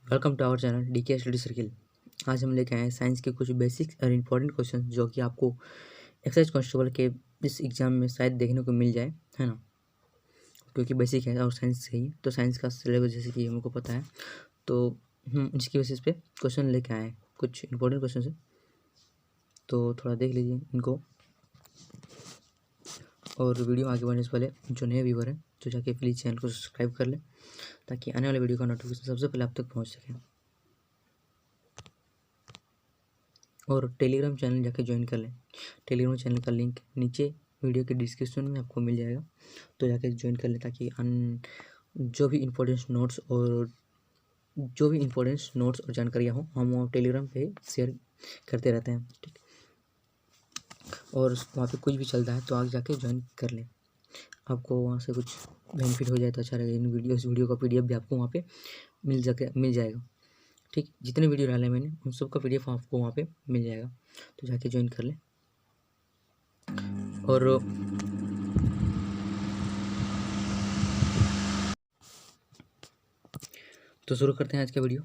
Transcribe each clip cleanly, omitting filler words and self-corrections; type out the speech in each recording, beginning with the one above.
Welcome to our channel DK study circle. आज हम लेके आए हैं साइंस के कुछ बेसिक्स और इम्पोर्टेंट क्वेश्चन जो कि आपको एक्साइज कांस्टेबल के इस एग्ज़ाम में शायद देखने को मिल जाए, है ना। क्योंकि बेसिक है और साइंस से ही तो साइंस का सिलेबस जैसे कि हमको पता है, तो हम इसकी बेसिस पे क्वेश्चन लेके आए हैं, कुछ इंपॉर्टेंट क्वेश्चन है। तो थोड़ा देख लीजिए इनको, और वीडियो आगे बढ़ने से पहले जो नए व्यूवर हैं तो जाके प्लीज़ चैनल को सब्सक्राइब कर लें ताकि आने वाले वीडियो का नोटिफिकेशन सबसे पहले आप तक पहुँच सके। और टेलीग्राम चैनल जाके ज्वाइन कर लें। टेलीग्राम चैनल का लिंक नीचे वीडियो के डिस्क्रिप्शन में आपको मिल जाएगा, तो जाके ज्वाइन कर लें ताकि जो भी इम्पोर्टेंस नोट्स और जानकारियाँ हो हम टेलीग्राम पे शेयर करते रहते हैं, ठीक। और वहाँ पे कुछ भी चलता है तो आगे जाके ज्वाइन कर लें, आपको वहाँ से कुछ बेनिफिट हो जाए तो अच्छा रहेगा। इस वीडियो का PDF भी आपको वहाँ पे मिल जाएगा, ठीक। जितने वीडियो डाले मैंने उन सब का PDF आपको वहाँ पे मिल जाएगा, तो जाके ज्वाइन कर लें। और तो शुरू करते हैं आज का वीडियो,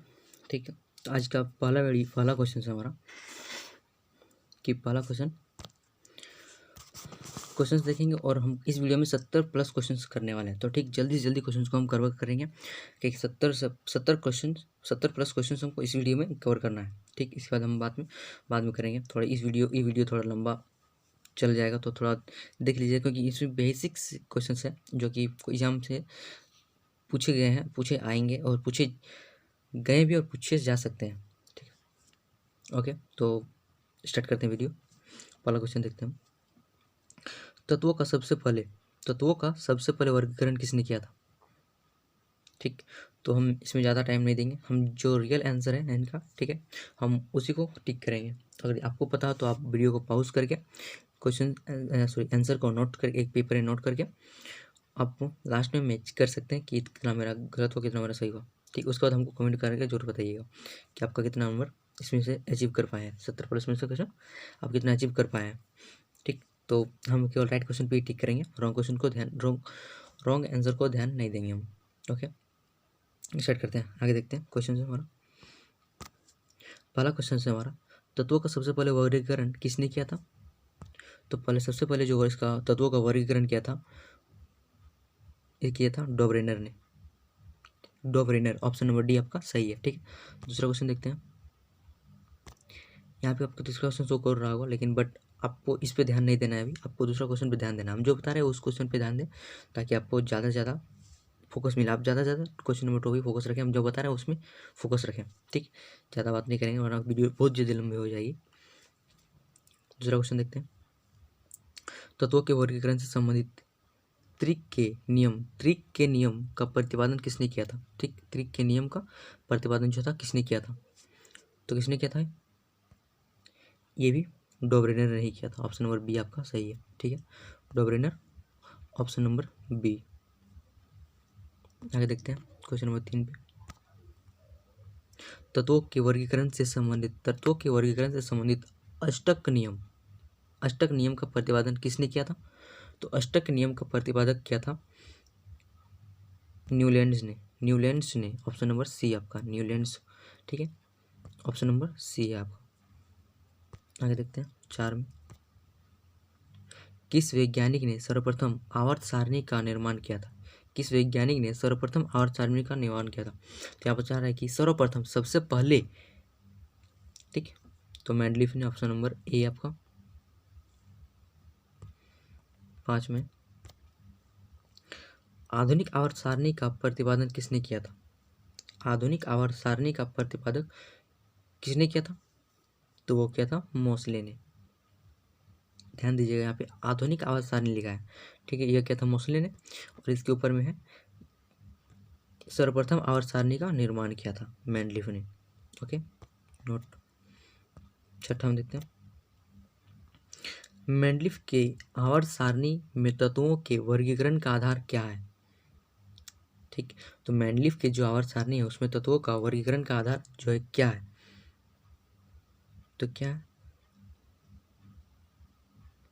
ठीक है। तो आज का पहला क्वेश्चन है हमारा कि पहला क्वेश्चन देखेंगे और हम इस वीडियो में 70 प्लस क्वेश्चंस करने वाले हैं, तो ठीक जल्दी से जल्दी क्वेश्चंस को हम कवर करेंगे कि 70 प्लस क्वेश्चंस हमको इस वीडियो में कवर करना है, ठीक। इसके बाद हम बाद में करेंगे। थोड़ा ये वीडियो थोड़ा लंबा चल जाएगा, तो थोड़ा देख लीजिए क्योंकि इसमें बेसिक्स क्वेश्चंस है जो कि एग्जाम से पूछे गए हैं, पूछे आएंगे और पूछे गए भी और पूछे जा सकते हैं, ठीक। ओके, तो स्टार्ट करते हैं वीडियो। पहला क्वेश्चन देखते हैं। तत्वों का सबसे पहले वर्गीकरण किसने किया था, ठीक। तो हम इसमें ज़्यादा टाइम नहीं देंगे, हम जो रियल आंसर है इनका, ठीक है, हम उसी को टिक करेंगे। अगर आपको पता हो तो आप वीडियो को पॉज करके आंसर को नोट करके एक पेपर में नोट करके आप लास्ट में मैच कर सकते हैं कि कितना मेरा गलत हुआ कितना मेरा सही हुआ, ठीक। उसके बाद हमको कमेंट करके जरूर बताइएगा कि आपका कितना नंबर इसमें से अचीव कर पाए हैं, 70 प्लस में से क्वेश्चन आप कितना अचीव कर पाए हैं, ठीक। तो हम केवल राइट क्वेश्चन पे ही टिक करेंगे, रॉन्ग आंसर को ध्यान नहीं देंगे हम। ओके, स्टार्ट करते हैं, आगे देखते हैं क्वेश्चन से हमारा। पहला क्वेश्चन से हमारा, तत्वों का सबसे पहले वर्गीकरण किसने किया था। तो सबसे पहले जो इसका तत्वों का वर्गीकरण किया था, ये किया था डोब्रेनर ने। डोब्रेनर, ऑप्शन नंबर डी आपका सही है, ठीक है। दूसरा क्वेश्चन देखते हैं। यहाँ पे आपको तीसरा क्वेश्चन शो कर रहा होगा, लेकिन बट आपको इस पे ध्यान नहीं देना है, अभी आपको दूसरा क्वेश्चन पे ध्यान देना है। हम जो बता रहे हैं उस क्वेश्चन पे ध्यान दें ताकि आपको ज़्यादा से ज़्यादा फोकस मिले। आप ज़्यादा से ज़्यादा क्वेश्चन नंबर 2 भी फोकस रखें, हम जो बता रहे हैं उसमें फोकस रखें, ठीक। ज़्यादा बात नहीं करेंगे वरना वीडियो बहुत जल्दी लंबी हो जाएगी। दूसरा क्वेश्चन देखते हैं। तत्वों के वर्गीकरण से संबंधित त्रिक के नियम का प्रतिपादन किसने किया था, ठीक। त्रिक के नियम का प्रतिपादन जो था किसने किया था, तो किसने किया था, ये भी डोब्रेनर ने ही किया था। ऑप्शन नंबर बी आपका सही है, ठीक है। डोब्रेनर, ऑप्शन नंबर बी। आगे देखते हैं क्वेश्चन नंबर 3 पे। तत्वों के वर्गीकरण से संबंधित अष्टक नियम का प्रतिपादन किसने किया था, तो अष्टक नियम का प्रतिपादक क्या था, न्यूलैंड्स ने। ऑप्शन नंबर सी आपका न्यूलैंड्स, ठीक है। ऑप्शन नंबर सी है आपका। आगे देखते हैं 4 में। किस वैज्ञानिक ने सर्वप्रथम आवर्त सारणी का निर्माण किया था, किस वैज्ञानिक ने सर्वप्रथम आवर्त सारणी का निर्माण किया था। तो यहाँ पर चाह रहा है कि सर्वप्रथम सबसे पहले, ठीक। तो मेंडलीफ ने। ऑप्शन नंबर ए आपका। 5 में। आधुनिक आवर्त सारणी का प्रतिपादन किसने किया था, आधुनिक आवर्त सारणी का प्रतिपादक किसने किया था, तो वो क्या था, मोसले ने। ध्यान दीजिएगा यहाँ पे आधुनिक आवर्त सारणी लिखा है, ठीक है। यह क्या था, मोसले ने। और इसके ऊपर में है सर्वप्रथम आवर्त सारणी का निर्माण किया था मेंडलीफ ने। Okay, note. छठा में देखते हैं। मेंडलीफ के आवर्त सारणी में तत्वों के वर्गीकरण का आधार क्या है, ठीक। तो मेंडलीफ के जो आवर्त सारणी है उसमें तत्वों का वर्गीकरण का आधार जो है क्या है, तो क्या है,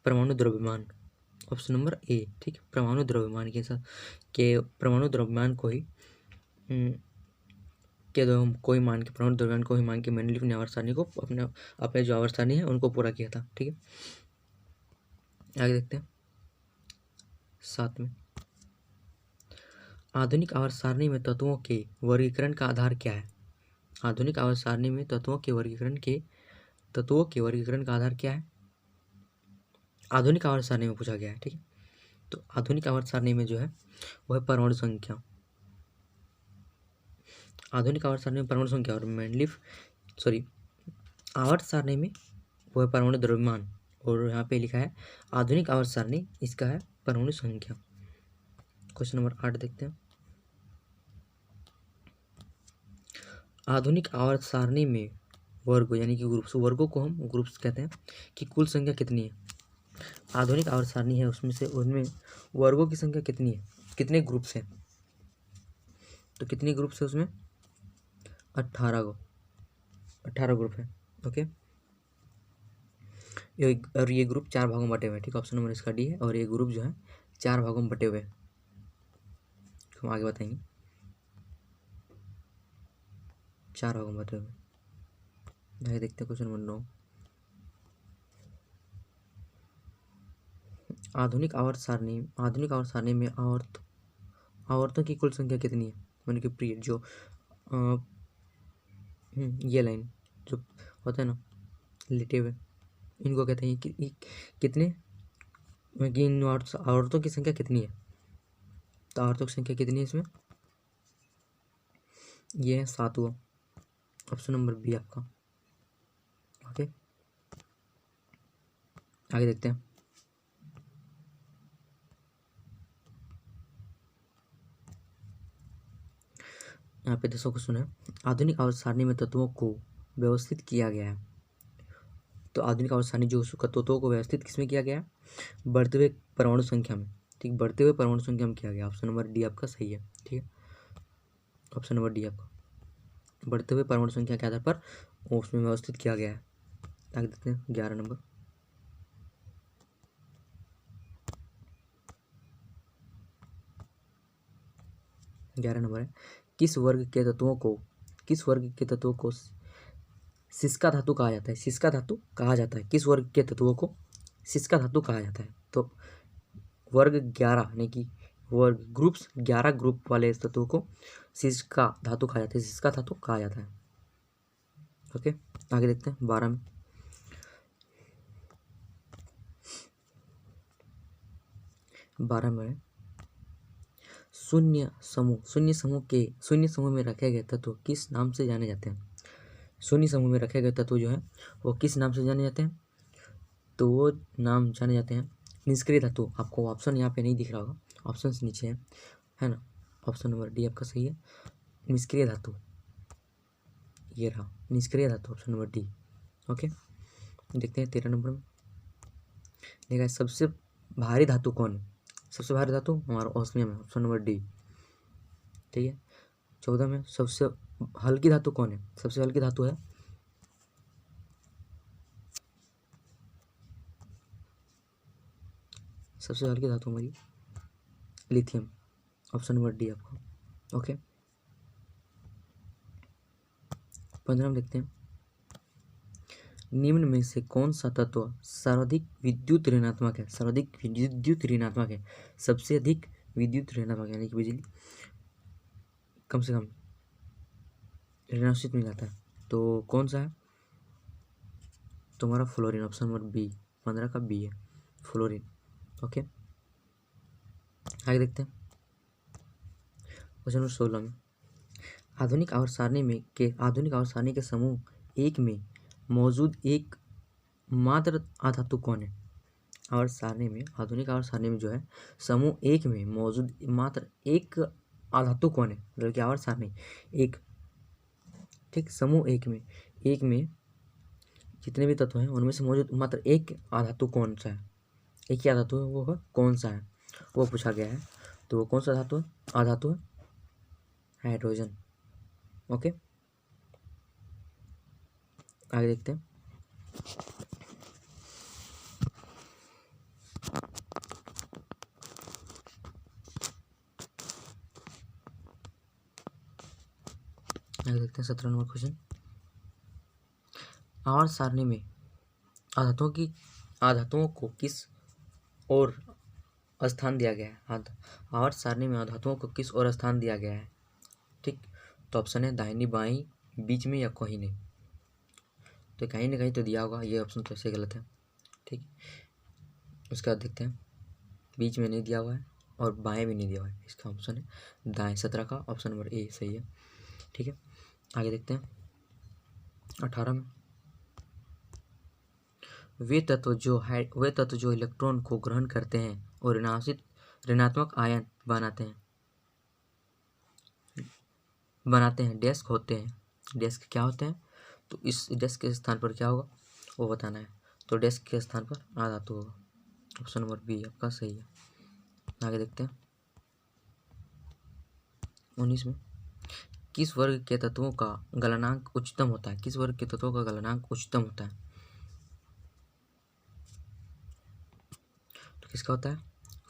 परमाणु द्रव्यमान। ऑप्शन नंबर ए, ठीक। परमाणु द्रव्यमान के साथ परमाणु द्रव्यमान को ही के दो हम कोई मान के परमाणु द्रव्यमान कोई मान के मेंडलीफ ने आवर्त सारणी को अपने जो आवर्त सारणी है उनको पूरा किया था। ठीक है, आगे देखते हैं 7 में। आधुनिक आवर्त सारणी में तत्वों के वर्गीकरण का आधार क्या है? आधुनिक आवर्त सारणी में तत्वों के वर्गीकरण का आधार क्या है? आधुनिक आवर्त सारणी में पूछा गया है। ठीक है, तो आधुनिक आवर्त सारणी में जो है वह परमाणु संख्या, आधुनिक आवर्त सारणी में परमाणु संख्या और आवर्त सारणी में वह परमाणु द्रव्यमान, और यहाँ पे लिखा है आधुनिक आवर्त सारणी, इसका है परमाणु संख्या। क्वेश्चन नंबर 8 देखते हैं। आधुनिक आवर्त सारणी में वर्गों यानी कि ग्रुप्स, वर्गों को हम ग्रुप्स कहते हैं, कि कुल संख्या कितनी है? आधुनिक आवर्त सारणी है उनमें वर्गों की संख्या कितनी है, कितने ग्रुप्स हैं? तो कितने ग्रुप्स है उसमें? 18 ग्रुप है। ओके, और ये ग्रुप 4 भागों में बटे हुए हैं। ठीक, ऑप्शन नंबर इसका डी है, और ये ग्रुप जो है 4 भागों में बटे हुए हैं। हम आगे बताएंगे, 4 भागों में बटे हुए। आगे देखते हैं क्वेश्चन नंबर 9। आधुनिक आवर्त सारणी में आवर्तों की कुल संख्या कितनी है? यानी कि पीरियड जो ये लाइन जो होता है ना लिटे हुए, इनको कहते हैं कि कितने, इन आवर्तों की संख्या कितनी है? तो आवर्तों की संख्या कितनी है इसमें? ये है 7 हुआ, ऑप्शन नंबर बी आपका। ओके, आगे देखते हैं। यहाँ पे 10 क्वेश्चन है। आधुनिक आवर्त सारणी में तत्वों को व्यवस्थित किया गया है। तो आधुनिक आवर्त सारणी जो तत्वों को व्यवस्थित किसमें किया गया है? बढ़ते हुए परमाणु संख्या में। ठीक, बढ़ते हुए परमाणु संख्या में किया गया। ऑप्शन नंबर डी आपका सही है। ठीक है, ऑप्शन नंबर डी आपका बढ़ते हुए परमाणु संख्या के आधार पर उसमें व्यवस्थित किया गया है। आगे देखते हैं 11 नंबर। है, किस वर्ग के तत्वों को सिस्का धातु कहा जाता है? सिस्का धातु कहा जाता है। किस वर्ग के तत्वों को सिस्का धातु कहा जाता है? तो वर्ग 11 यानी कि वर्ग ग्रुप्स 11 ग्रुप वाले तत्वों को सिस्का धातु कहा जाता है। सिस्का धातु कहा जाता है। ओके, आगे देखते हैं 12 में। शून्य समूह में रखे गए तत्व किस नाम से जाने जाते हैं? शून्य समूह में रखे गए तत्व जो है वो किस नाम से जाने जाते हैं? तो वो नाम जाने जाते हैं निष्क्रिय धातु। आपको ऑप्शन यहाँ पे नहीं दिख रहा होगा, ऑप्शन नीचे है ना। ऑप्शन नंबर डी आपका सही है, निष्क्रिय धातु। ये रहा निष्क्रिय धातु, ऑप्शन नंबर डी। ओके, देखते हैं 13 नंबर में। देखा सबसे भारी धातु कौन है? सबसे भारी धातु हमारा ऑस्मियम है, ऑप्शन नंबर डी। ठीक है, 14 में सबसे हल्की धातु कौन है? सबसे हल्की धातु है हमारी लिथियम, ऑप्शन नंबर डी आपका। ओके, 15 में देखते हैं। निम्न में से कौन सा तत्व सर्वाधिक विद्युत ऋणात्मक है? सबसे अधिक विद्युत ऋणात्मक यानी कि बिजली कम से कम ऋणात्मक मिल जाता है, तो कौन सा है? तुम्हारा फ्लोरीन, ऑप्शन नंबर बी। 15 का बी है, फ्लोरीन। ओके, आगे देखते हैं क्वेश्चन नंबर 16 में। आधुनिक आवर्त सारणी के समूह 1 में मौजूद एक मात्र आधातु कौन है? आधुनिक आवर्त सारणी में जो है समूह 1 में मौजूद मात्र एक आधातु कौन है? मतलब कि आवर्त सारणी एक, ठीक, समूह 1 में जितने भी तत्व हैं उनमें से मौजूद मात्र एक आधातु कौन सा है? एक ही आधातु है, वो कौन सा है वो पूछा गया है। तो वो कौन सा धातु है? आधातु है हाइड्रोजन। ओके, आगे देखते हैं। आगे देखते हैं 17 नंबर क्वेश्चन। आवर्त सारणी में आधातुओं को किस ओर स्थान दिया गया है? आवर्त सारणी में आधातुओं को किस ओर स्थान दिया गया है? ठीक, तो ऑप्शन है दाहिनी बाई, बीच में या कहीं नहीं। तो कहीं ना कहीं तो दिया होगा, ये ऑप्शन तो ऐसे गलत है। ठीक, उसके बाद देखते हैं, बीच में नहीं दिया हुआ है और बाएं भी नहीं दिया हुआ है, इसका ऑप्शन है दाएं। 17 का ऑप्शन नंबर ए सही है। ठीक है, आगे देखते हैं 18 में, वे तत्व जो इलेक्ट्रॉन को ग्रहण करते हैं और ऋणात्मक आयन बनाते हैं डेस्क होते हैं। डेस्क क्या होते हैं? तो इस डेस्क के स्थान पर क्या होगा वो बताना है। तो डेस्क के स्थान पर आधातु होगा, ऑप्शन नंबर बी आपका सही है। आगे देखते हैं 19 में, किस वर्ग के तत्वों का गलनांक उच्चतम होता है? किस वर्ग के तत्वों का गलनांक उच्चतम होता है? तो किसका होता है?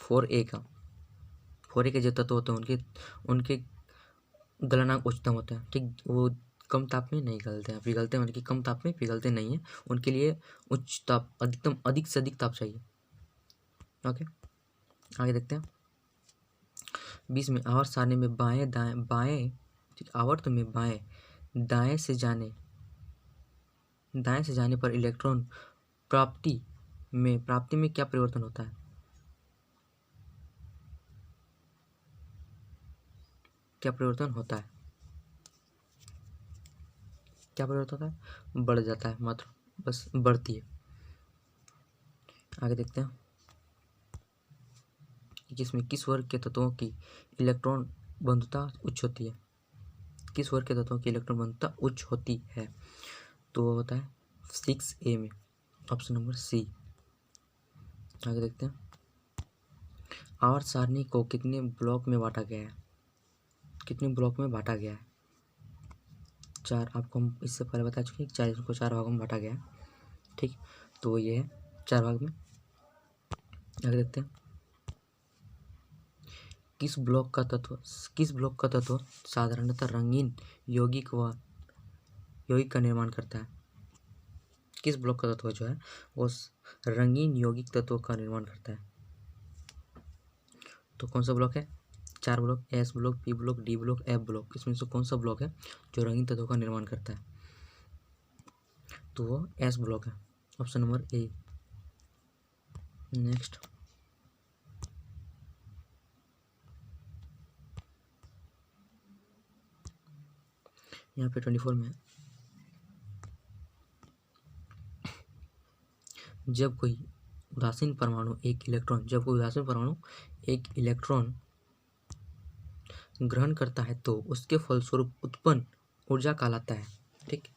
4A का। 4A के जो तत्व होते हैं उनके गलनांक उच्चतम होता है। ठीक, वो कम ताप में नहीं पिघलते हैं, मतलब कि कम ताप में पिघलते नहीं हैं, उनके लिए उच्च ताप, अधिक से अधिक ताप चाहिए। ओके, आगे देखते हैं 20 में, आवर्त सारणी में आवर्त में दाएं से जाने पर इलेक्ट्रॉन प्राप्ति में क्या परिवर्तन होता है? क्या परिवर्तन होता है? बढ़ जाता है, मात्र बस बढ़ती है। आगे देखते हैं जिसमें किस वर्ग के तत्वों की इलेक्ट्रॉन बंधुता उच्च होती है? किस वर्ग के तत्वों की इलेक्ट्रॉन बंधुता उच्च होती है? तो वो होता है 6A में, ऑप्शन नंबर सी। आगे देखते हैं आवर्त सारणी को कितने ब्लॉक में बांटा गया है? 4। आपको हम इससे पहले बता चुके हैं 4, इसको 4 भागों में बांटा गया है। ठीक, तो ये है 4 भाग में। आगे देखते हैं किस ब्लॉक का तत्व साधारणतः रंगीन यौगिक का निर्माण करता है? किस ब्लॉक का तत्व जो है वो रंगीन यौगिक तत्वों का निर्माण करता है? तो कौन सा ब्लॉक है? 4 block, S block, P block, D block, F block. इसमें से कौन सा ब्लॉक है जो रंगीन तत्वों का निर्माण करता है? तो वो एस ब्लॉक है, ऑप्शन नंबर ए। नेक्स्ट यहाँ पे 24 में, जब कोई उदासीन परमाणु एक इलेक्ट्रॉन ग्रहण करता है तो उसके फलस्वरूप उत्पन्न ऊर्जा कहलाता है। ठीक,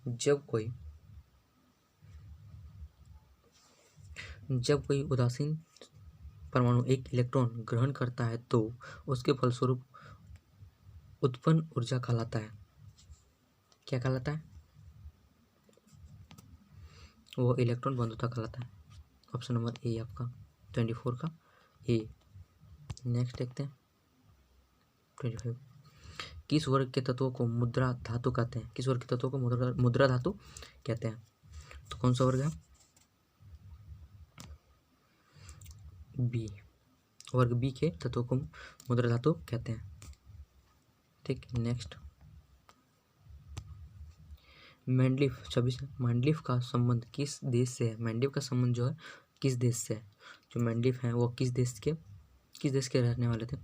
जब कोई उदासीन परमाणु एक इलेक्ट्रॉन ग्रहण करता है तो उसके फलस्वरूप उत्पन्न ऊर्जा कहलाता है। क्या कहलाता है? वो इलेक्ट्रॉन बंधुता कहलाता है, ऑप्शन नंबर ए आपका 24 का ए। नेक्स्ट देखते हैं 25, किस वर्ग के तत्वों को मुद्रा धातु कहते हैं? किस वर्ग के तत्वों को मुद्रा धातु कहते हैं? तो कौन सा वर्ग है? बी। वर्ग बी के तत्वों को मुद्रा धातु कहते हैं। ठीक, नेक्स्ट मैंडलीफ 26, मैंडलीफ का संबंध किस देश से है? मैंडलीफ का संबंध जो है किस देश से है? जो मैंडलीफ हैं वो किस देश के रहने वाले थे?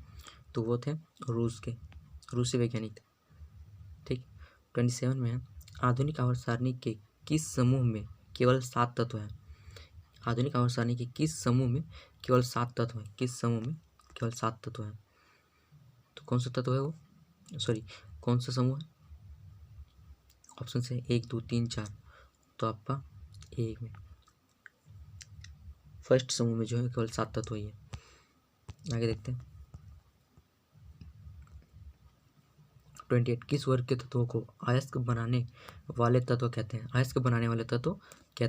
तो वो थे रूसी वैज्ञानिक थे। ठीक, 27 में है, आधुनिक आवर्त सारणी के किस समूह में केवल 7 तत्व हैं? आधुनिक आवर्त सारणी के किस समूह में केवल 7 तत्व हैं? किस समूह में केवल 7 तत्व हैं? तो कौन सा तत्व है वो? कौन सा समूह है? ऑप्शन से 1, 2, 3, 4। तो आपका एक में फर्स्ट समूह में जो है केवल 7 तत्व ही है। आगे देखते हैं 28, किस वर्ग के तत्वों को अयस्क बनाने वाले तत्व कहते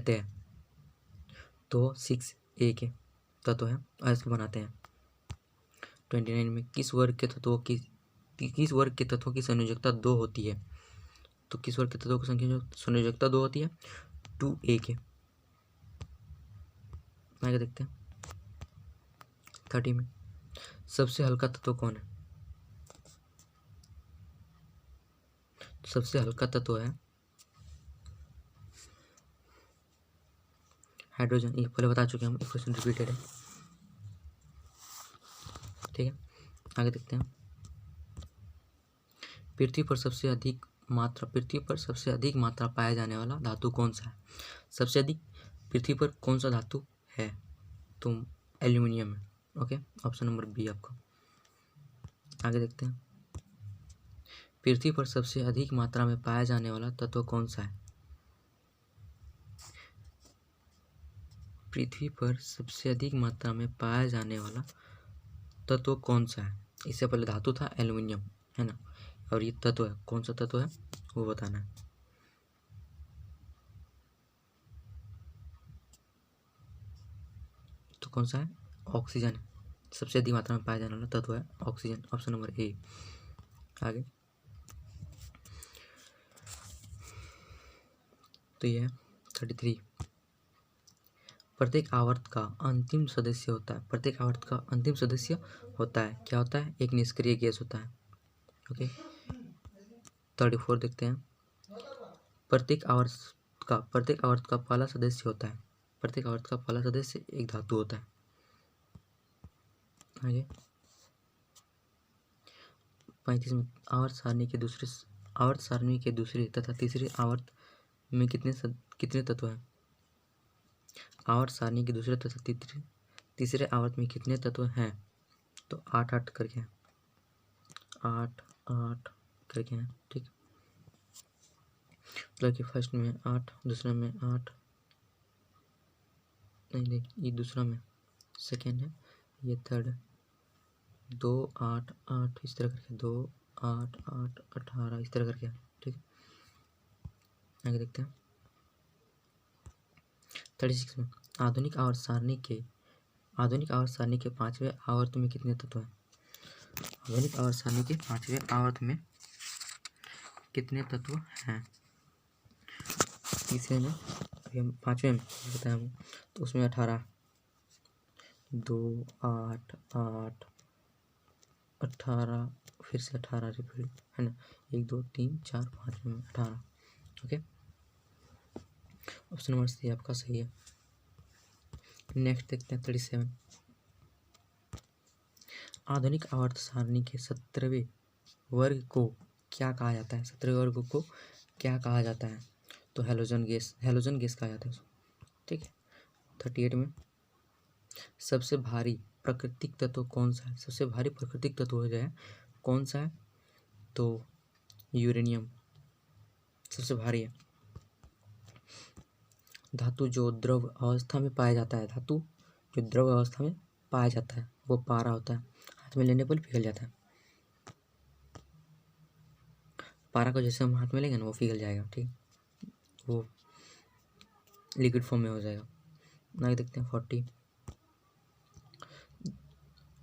हैं? तो 6A के तत्व हैं अयस्क बनाते हैं। 29 में, किस वर्ग के तत्वों की संयोजकता 2 होती है? तो किस वर्ग के तत्वों की संख्या जो संयोजकता 2 होती है 2a के। आगे देखते हैं 30 में सबसे हल्का तत्व कौन है? सबसे हल्का तत्व है हाइड्रोजन। ये पहले बता चुके हैं हम, क्वेश्चन रिपीटेड है। ठीक है, आगे देखते हैं पृथ्वी पर सबसे अधिक मात्रा पाया जाने वाला धातु कौन सा है? सबसे अधिक पृथ्वी पर कौन सा धातु है? तो एल्यूमिनियम है। ओके, ऑप्शन नंबर बी आपका। आगे देखते हैं पृथ्वी पर सबसे अधिक मात्रा में पाया जाने वाला तत्व कौन सा है? पृथ्वी पर सबसे अधिक मात्रा में पाया जाने वाला तत्व कौन सा है? इससे पहले धातु था एल्यूमिनियम, है ना, और ये तत्व है, कौन सा तत्व है वो बताना है। तो कौन सा है? ऑक्सीजन। सबसे अधिक मात्रा में पाया जाने वाला तत्व है ऑक्सीजन, ऑप्शन नंबर ए। आगे तो ये है 33। प्रत्येक आवर्त का अंतिम सदस्य होता है। प्रत्येक आवर्त का अंतिम सदस्य होता है, क्या होता है? एक निष्क्रिय गैस होता है। ओके, 34 देखते हैं प्रत्येक आवर्त का पहला सदस्य होता है। प्रत्येक आवर्त का पहला सदस्य एक धातु होता है। आगे 35 में आवर्त सारणी के दूसरे तथा तीसरे आवर्त में कितने तत्व हैं? आवर्त सारणी के दूसरे तथा तीसरे आवर्त में कितने तत्व हैं? तो 8 करके 8 करके हैं। ठीक, मतलब कि फर्स्ट में 8, दूसरे में 8, नहीं ये दूसरा में सेकेंड है, ये थर्ड है। 2 8 8 इस तरह करके 2 8 8 18 इस तरह करके। ठीक है, आगे देखते हैं 36 में आधुनिक आवर्त सारणी के 5वें आवर्त में कितने तत्व हैं? आधुनिक आवर्त सारणी के 5वें आवर्त में कितने तत्व हैं? तीसरे में, 5वें में बताया हूँ, तो उसमें 18, 2 8 8 18, फिर से 18 रिपीट, है ना, 1 2 3 4 5 में 18। ओके, ऑप्शन नंबर सी आपका सही है। नेक्स्ट देखते हैं 37। आधुनिक आवर्त सारणी के 17वें वर्ग को क्या कहा जाता है? 17वें वर्ग को क्या कहा जाता है? तो हैलोजन गैस कहा जाता है उसको। ठीक है, 38 में सबसे भारी प्राकृतिक तत्व कौन सा है? सबसे भारी प्राकृतिक तत्व हो जाए कौन सा है? तो यूरेनियम सबसे भारी है। धातु जो द्रव अवस्था में पाया जाता है, वो पारा होता है, हाथ में लेने पर पिघल जाता है। पारा को जैसे हम हाथ में लेंगे ना वो पिघल जाएगा। ठीक, वो लिक्विड फॉर्म में हो जाएगा। आगे देखते हैं 40।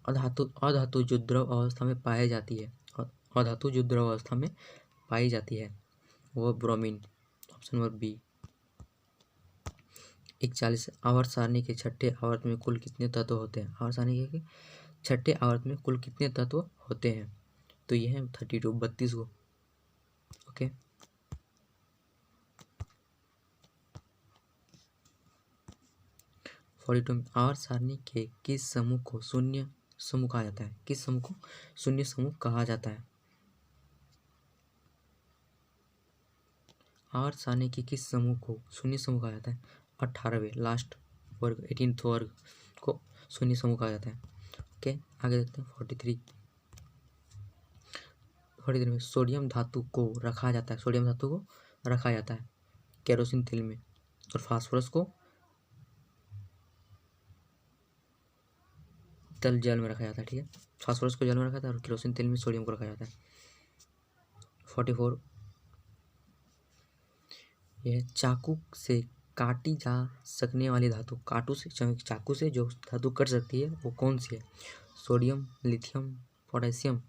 अधातु जो द्रव अवस्था में पाई जाती है वो ब्रोमीन, ऑप्शन नंबर बी। 41 आवर्त सारणी के छठे आवर्त में कुल कितने तत्व होते हैं? आवर्त सारणी के छठे आवर्त में कुल कितने तत्व होते हैं? तो ये है 32 को। ओके, आवर्त सारणी के किस समूह को शून्य समूह कहा जाता है? किस समूह को शून्य समूह कहा जाता है? आवर्त सारणी के किस समूह को शून्य समूह कहा जाता है? 18वें लास्ट वर्ग 18th वर्ग को शून्य समूह कहा जाता है। ओके, आगे देखते हैं 43 में सोडियम धातु को रखा जाता है केरोसिन तेल में, और फास्फोरस को जल में रखा जाता है। ठीक है, फास्फोरस को जल में रखा जाता है और केरोसिन तेल में सोडियम को रखा जाता है। 44 यह चाकू से काटी जा सकने वाली धातु, चाकू से जो धातु कट सकती है वो कौन सी है? सोडियम, लिथियम, पोटेशियम,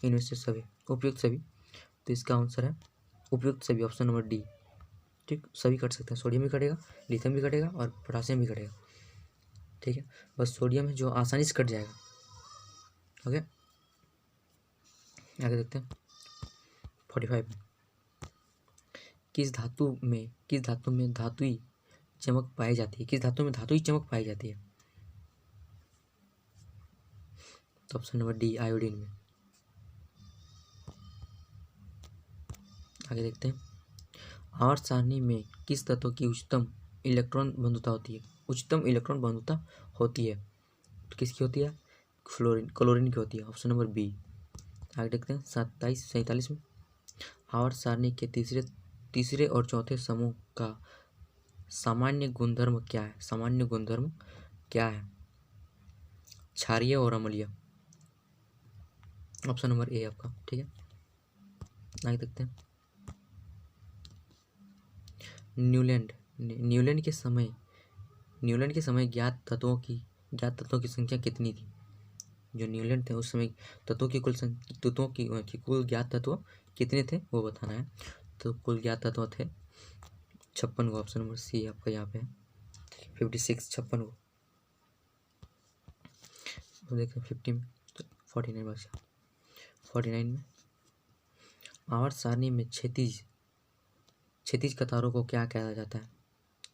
इनमें से सभी, उपयुक्त सभी। तो इसका आंसर है उपयुक्त सभी, ऑप्शन नंबर डी। ठीक, सभी कट सकते हैं, सोडियम भी कटेगा, लिथियम भी कटेगा और पोटासियम भी कटेगा। ठीक है, बस सोडियम है जो आसानी से कट जाएगा। ओके, आगे देखते हैं 45 में। किस धातु में धातुई चमक पाई जाती है? किस धातु में धातुई चमक पाई जाती है? तो ऑप्शन नंबर डी, आयोडीन में। आगे देखते हैं, आवर्त सारणी में किस तत्व की उच्चतम इलेक्ट्रॉन बंधुता होती है? उच्चतम इलेक्ट्रॉन बंधुता होती है तो किसकी होती है? क्लोरीन की होती है, ऑप्शन नंबर बी। आगे देखते हैं 47 में। आवर्त सारणी के तीसरे और चौथे समूह का सामान्य गुणधर्म क्या है? सामान्य गुणधर्म क्या है? क्षारीय और अम्लीय, ऑप्शन नंबर ए आपका। ठीक है, आगे देखते हैं न्यूलैंड के समय ज्ञात तत्वों की संख्या कितनी थी? जो न्यूलैंड थे उस समय तत्वों की कुल ज्ञात तत्व कितने थे वो बताना है। तो कुल ज्ञात तत्व थे 56 को, ऑप्शन नंबर सी आपका यहाँ पे है 56, 56 को। तो देखते हैं 50 में, तो 49 बचा। 49 में आवर्त सारणी में क्षैतिज कतारों को क्या कहा जाता है?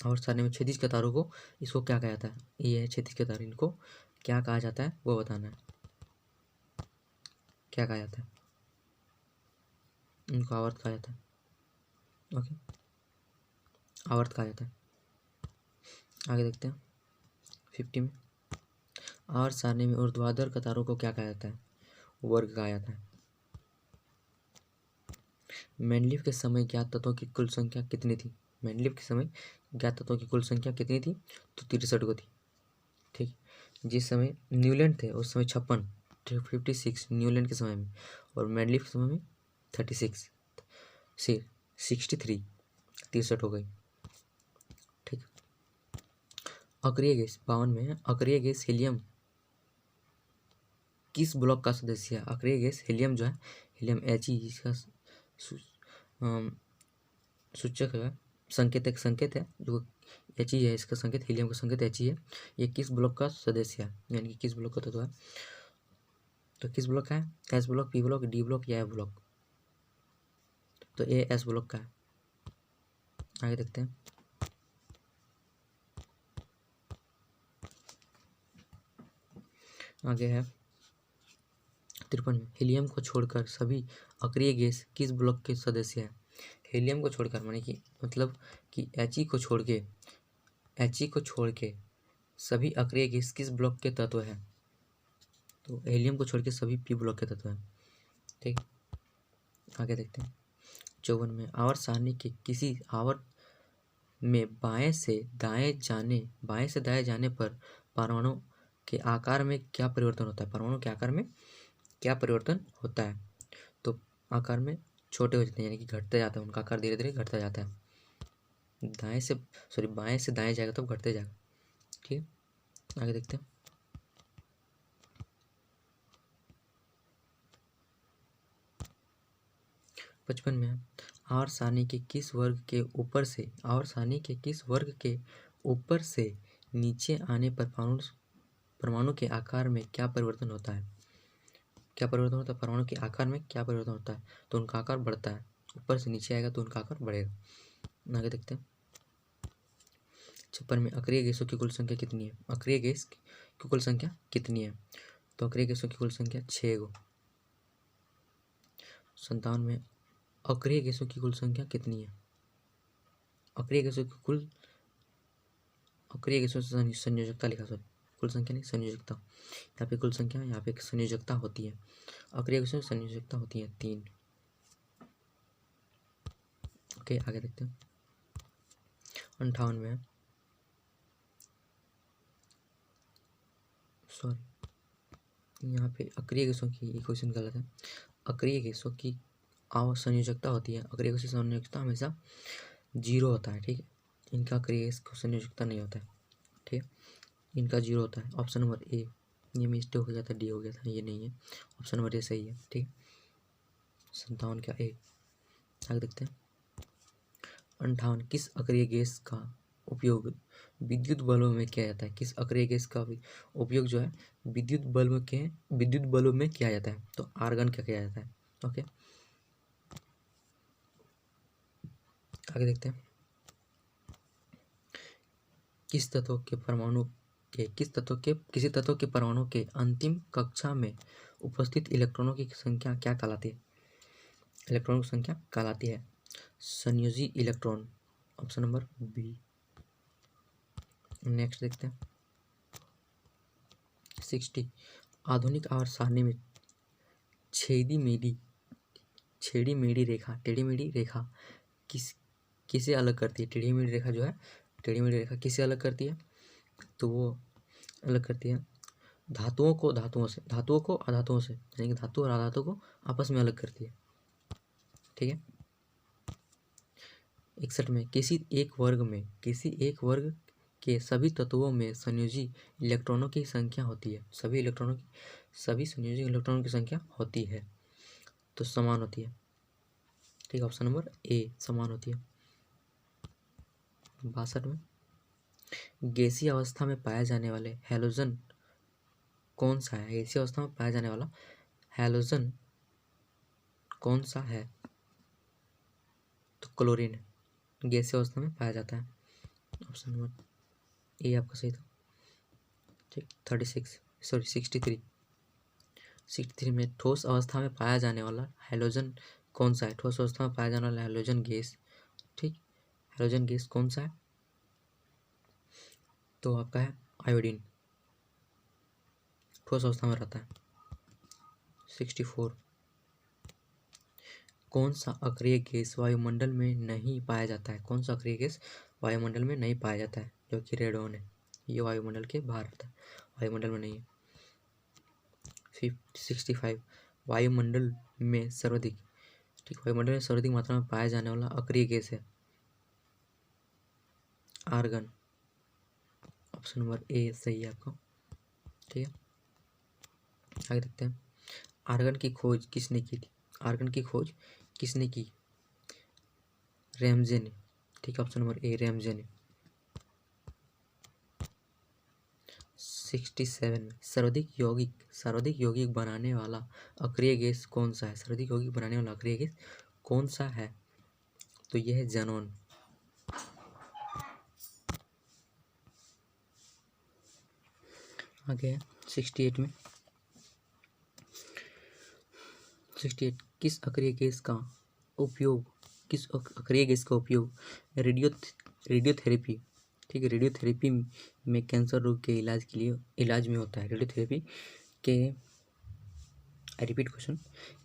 आवर्त सारणी में क्षैतिज कतारों को इसको क्या कहा जाता है? ये है क्षैतिज कतार, इनको क्या कहा जाता है वो बताना है। क्या कहा जाता है? इनको आवर्त कहा जाता है। ओके, आवर्त कहा जाता है। आगे देखते हैं 50 में। आवर्त सारणी में ऊर्ध्वाधर कतारों को क्या कहा जाता है? वर्ग कहा जाता है। मेंडलीव के समय ज्ञात तत्वों की कुल संख्या कितनी थी? मेंडलीव के समय ज्ञात तत्वों की कुल संख्या कितनी थी? तो 63 को थी। ठीक, जिस समय न्यूलैंड थे उस समय 56, 56 न्यूलैंड के समय में, और मेंडलीव के समय में 36 से 63, 63 हो गई। ठीक, अक्रिय गैस 52 में है। अक्रिय गैस हीलियम किस ब्लॉक का सदस्य है? अक्रिय गैस हीलियम जो है, हीलियम He, जिसका सूचक है, एक संकेत है जो He है, इसका संकेत, हीलियम का संकेत He है। ये किस ब्लॉक का सदस्य है, यानी कि किस ब्लॉक का तत्व है? तो किस ब्लॉक का है? S block, P block, D block या ए ब्लॉक? तो ए एस ब्लॉक का है। आगे देखते हैं आगे है 53 में। हीलियम को छोड़कर सभी अक्रिय गैस किस ब्लॉक के सदस्य हैं? हीलियम को छोड़कर माने कि मतलब कि He को छोड़ के सभी अक्रिय गैस किस ब्लॉक के तत्व हैं? तो हीलियम को छोड़ के सभी पी ब्लॉक के तत्व हैं। ठीक, आगे देखते हैं 54 में। आवर्त सारणी के किसी आवर्त में बाएं से दाएं जाने पर परमाणु के आकार में क्या परिवर्तन होता है? परमाणु के आकार में क्या परिवर्तन होता है? तो आकार में छोटे हो जाते हैं, यानी कि घटते जाता है, उनका आकार धीरे धीरे घटता जाता है। बाएं से दाएं जाएगा तो घटते जाएगा। ठीक, आगे देखते हैं 55 में। आवर्त सारणी के किस वर्ग के ऊपर से नीचे आने पर परमाणु के आकार में क्या परिवर्तन होता है? क्या परिवर्तन होता है? परमाणु के आकार में क्या परिवर्तन होता है? तो उनका आकार बढ़ता है, ऊपर से नीचे आएगा तो उनका आकार बढ़ेगा। आगे देखते हैं 56 में। अक्रिय गैसों की कुल संख्या कितनी है? अक्रिय गैस की कुल संख्या कितनी है? तो अक्रिय गैसों की कुल संख्या 6 गो। 57 में। अक्रिय गैसों की कुल संख्या कितनी है? अक्रिय गैसों से संयोजकता लिखा, सॉरी कुल संख्या नहीं, संयोजकता। यहाँ पे कुल संख्या, यहाँ पे संयोजकता होती है। अक्रिय गैसों की संयोजकता होती है 3। ओके, आगे देखते हैं 58 में। सॉरी, यहाँ पे अक्रिय गैसों की क्वेश्चन गलत है। अक्रिय गैसों की संयोजकता होती है। अक्रिय गैसों की संयोजकता हमेशा 0 होता है। ठीक है, इनका अक्रिय गैस को संयोजकता नहीं होता है। ठीक है, इनका 0 होता है। ऑप्शन नंबर ए, ये मिस्टेक हो जाता है, डी हो गया था, ये नहीं है, ऑप्शन नंबर ए सही है। ठीक, 57 का ए। आगे देखते हैं 58 किस अक्रिय गैस का उपयोग विद्युत बल्ब में किया जाता है? किस अक्रिय गैस का उपयोग जो है विद्युत बल्ब में किया जाता है? तो आर्गन का किया जाता है। ओके, आगे देखते हैं। किसी तत्व के परमाणु के अंतिम कक्षा में उपस्थित इलेक्ट्रॉनों की संख्या क्या कहलाती है? इलेक्ट्रॉनों की संख्या कहलाती है संयोजी electron. Option number B. Next देखते हैं 60 आधुनिक आवर्त सारणी में टेढ़ी मेढ़ी रेखा किसे अलग करती है? टेढ़ी मेढ़ी रेखा जो है, टेढ़ी मेढ़ी रेखा किसे अलग करती है? तो वो अलग करती है धातुओं को अधातुओं से, यानी कि धातु और अधातु को आपस में अलग करती है। ठीक है। 61 में किसी एक वर्ग के सभी तत्वों में संयोजी इलेक्ट्रॉनों की संख्या होती है। सभी संयोजी इलेक्ट्रॉनों की संख्या होती है तो समान होती है। ठीक, ऑप्शन नंबर ए समान होती है। 62 में गैसीय अवस्था में पाया जाने वाले हैलोजन कौन सा है? गैसीय अवस्था में पाया जाने वाला हैलोजन कौन सा है? तो क्लोरीन गैसीय अवस्था में पाया जाता है। ऑप्शन नंबर ए आपका सही था। ठीक, 63 में ठोस अवस्था में पाया जाने वाला हैलोजन कौन सा है? ठोस अवस्था में पाया जाने वाला हैलोजन गैस। ठीक, हैलोजन गैस कौन सा है? तो आपका है आयोडीन, ठोस अवस्था में रहता है। 64 कौन सा अक्रिय गैस वायुमंडल में नहीं पाया जाता है? कौन सा अक्रिय गैस वायुमंडल में नहीं पाया जाता है? जो कि रेडॉन है, ये वायुमंडल के बाहर रहता है, वायुमंडल में नहीं है। 65 वायुमंडल में सर्वाधिक मात्रा में पाया जाने वाला अक्रिय गैस है आर्गन। ऑप्शन नंबर ए सही है आपका। ठीक है, आगे देखते हैं। आर्गन की खोज किसने की थी? रैमजे ने। ठीक है, ऑप्शन नंबर ए रैमजे ने। 67 में सर्वाधिक यौगिक बनाने वाला अक्रिय गैस कौन सा है? सर्वाधिक यौगिक बनाने वाला अक्रिय गैस कौन सा है? तो यह है ज़ेनॉन। आगे 68 में 68 किस अक्रिय गैस का उपयोग रेडियोथेरेपी, ठीक है, रेडियोथेरेपी में कैंसर रोग के इलाज में होता है? रेडियोथेरेपी के रिपीट क्वेश्चन,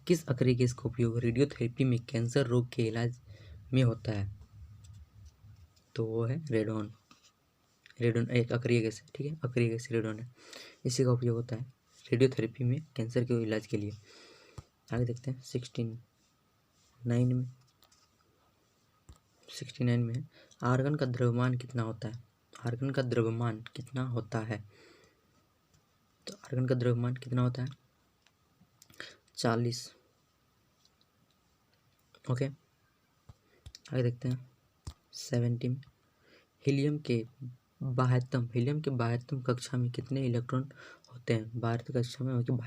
किस अक्रिय गैस का उपयोग रेडियोथेरेपी में कैंसर रोग के इलाज में होता है? तो वो है रेडॉन एक अक्रिय गैस है। ठीक है, अक्रिय गैस रेडॉन है, इसी का उपयोग होता है रेडियोथेरेपी में कैंसर के इलाज के लिए। आगे देखते हैं 69 में आर्गन का द्रव्यमान कितना होता है? तो आर्गन का द्रव्यमान कितना होता है? 40। ओके, आगे देखते हैं 70 में हीलियम के बाह्यतम कक्षा में कितने इलेक्ट्रॉन होते हैं? बाह्य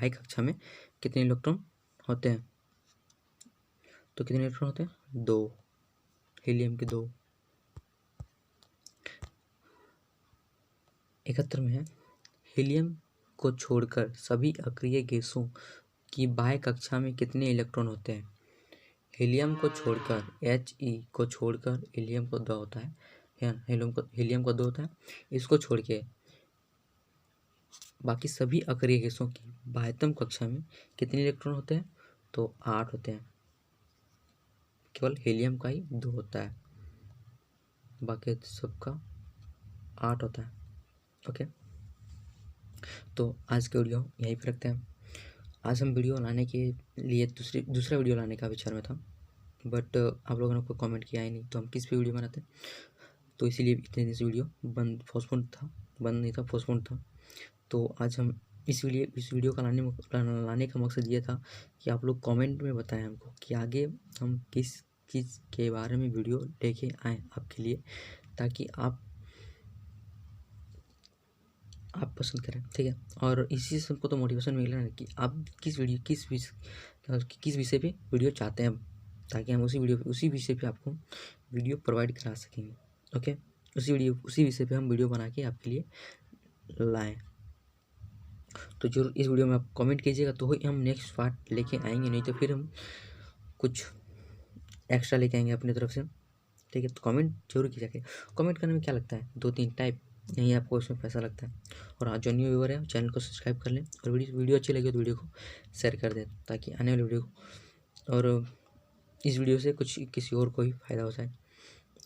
कक्षा में कितने इलेक्ट्रॉन होते हैं? तो कितने इलेक्ट्रॉन होते हैं? 2, हीलियम के 2। 71 में है हीलियम को छोड़कर सभी अक्रिय गैसों की बाह्य कक्षा में कितने इलेक्ट्रॉन होते हैं? हीलियम को छोड़कर को छोड़कर हीलियम को 2 होता है, हीलियम को 2 होता है। इसको छोड़ के बाकी सभी अक्रिय गैसों की बाह्यतम कक्षा में कितने इलेक्ट्रॉन होते हैं? तो 8 होते हैं। केवल हीलियम का ही 2 होता है, बाकी सबका 8 होता है। ओके, तो आज के वीडियो यहीं पर रखते हैं। आज हम वीडियो लाने के लिए दूसरा वीडियो लाने का विचार में था, बट आप लोगों ने कोई कमेंट किया ही नहीं, तो हम किस पे वीडियो बनाते, तो इसीलिए इतने दिन से वीडियो पोस्टपोन था। तो आज हम इस वीडियो का लाने का मकसद ये था कि आप लोग कमेंट में बताएं हमको कि आगे हम किस चीज़ के बारे में वीडियो लेके आएँ आपके लिए, ताकि आप पसंद करें, ठीक है। और इसी से हमको तो मोटिवेशन मिल रहा है कि आप किस विषय पे वीडियो चाहते हैं, ताकि हम उसी विषय पे आपको वीडियो प्रोवाइड करा सकेंगे। ओके, उसी विषय पे हम वीडियो बना के आपके लिए लाएँ। तो जरूर इस वीडियो में आप कमेंट कीजिएगा, तो ही हम नेक्स्ट पार्ट लेके आएंगे, नहीं तो फिर हम कुछ एक्स्ट्रा लेके आएंगे अपनी तरफ से, ठीक है। तो कमेंट जरूर कीजिएगा। कमेंट करने में क्या लगता है, 2-3 टाइप, नहीं आपको उसमें पैसा लगता है। और आज जो न्यू व्यूअर है चैनल को सब्सक्राइब कर लें, और वीडियो अच्छी लगी तो वीडियो को शेयर कर दें, ताकि आने वाली वीडियो को और इस वीडियो से कुछ किसी और को भी फ़ायदा हो जाए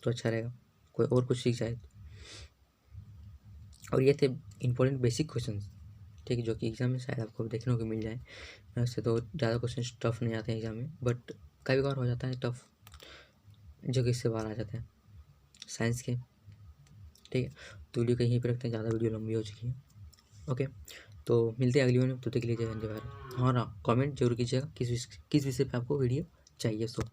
तो अच्छा रहेगा, कोई और कुछ सीख जाए। और ये थे इम्पोर्टेंट बेसिक क्वेश्चन, ठीक है, जो कि एग्ज़ाम में शायद आपको देखने को मिल जाए। वैसे तो ज़्यादा क्वेश्चन टफ नहीं आते हैं एग्ज़ाम में, बट कई बार हो जाता है टफ, जो कि इससे बाहर आ जाते हैं साइंस के, ठीक है। तो वीडियो कहीं पर रखते हैं, ज़्यादा वीडियो लंबी हो चुकी है। ओके, तो मिलते हैं अगली वीडियो में, तो तक के लिए जय हिंद जय भारत। हाँ, कमेंट जरूर कीजिएगा किस विषय पे आपको वीडियो चाहिए। सो